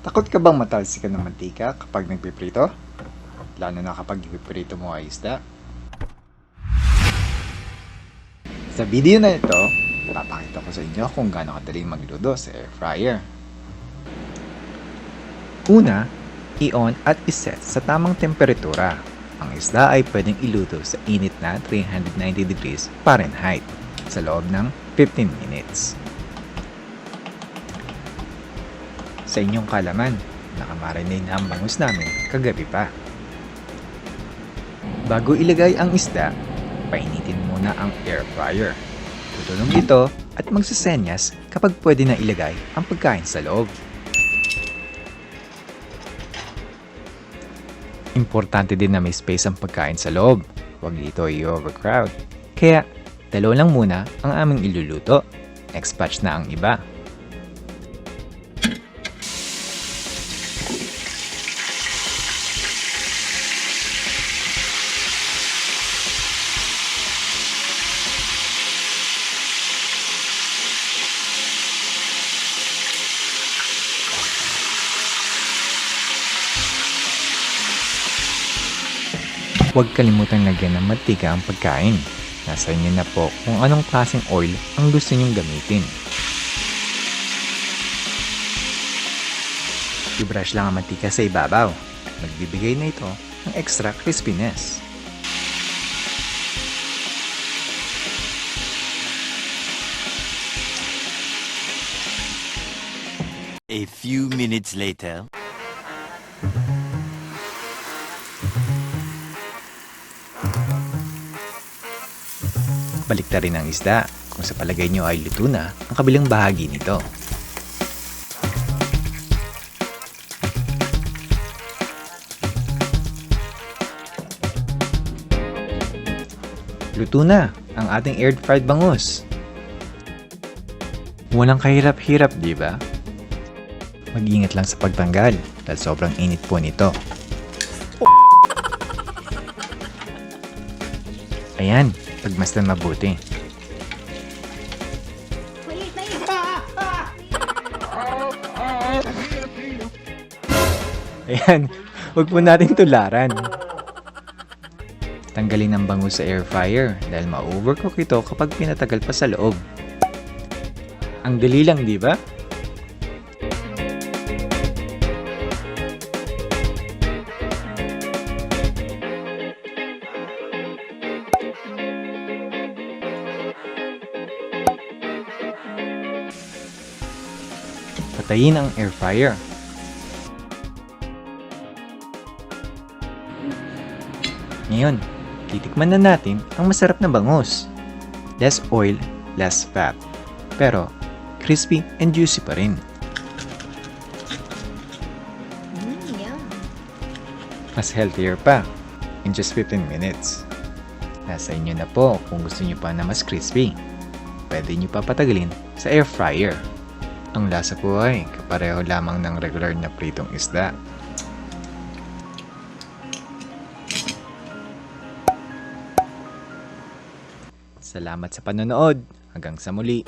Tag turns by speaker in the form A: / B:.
A: Takot ka bang matalsikan ng mantika kapag nagpiprito? Lalo na kapag ipiprito mo ay isda? Sa video na ito, papakita ko sa inyo kung gaano kadaling magluto sa air fryer. Una, i-on at iset sa tamang temperatura. Ang isda ay pwedeng iluto sa init na 390 degrees Fahrenheit sa loob ng 15 minutes. Sa inyong kalaman, nakamarinate na ang bangus namin kagabi pa. Bago ilagay ang isda, painitin muna ang air fryer. Tutulong ito at magsasenyas kapag pwede na ilagay ang pagkain sa loob. Importante din na may space ang pagkain sa loob. Huwag ito i-overcrowd. Kaya, dalawa lang muna ang aming iluluto. Next batch na ang iba. Huwag kalimutang lagyan ng mantika ang pagkain. Nasa inyo na po kung anong klaseng oil ang gusto nyong gamitin. I-brush lang ang mantika sa ibabaw. Magbibigay na ito ng extra crispiness.
B: A few minutes later.
A: Baliktarin ang isda kung sa palagay nyo ay luto na ang kabilang bahagi nito. Luto na ang ating air-fried bangus. Walang kahirap-hirap, di ba? Mag-ingat lang sa pagtanggal dahil sobrang init po nito. Ayan, pagmasdan mabuti. Ayan, huwag po natin tularan. Tanggalin ang bangus sa air fryer dahil ma-overcook ito kapag pinatagal pa sa loob. Ang dali lang, di ba? Patayin ang air fryer. Ngayon, titikman na natin ang masarap na bangus. Less oil, less fat. Pero, crispy and juicy pa rin.
C: Yum.
A: Mas healthier pa in just 15 minutes. Nasa inyo na po kung gusto nyo pa na mas crispy. Pwede nyo pa patagalin sa air fryer. Ang lasa po ay kapareho lamang ng regular na pritong isda. Salamat sa panonood. Hanggang sa muli.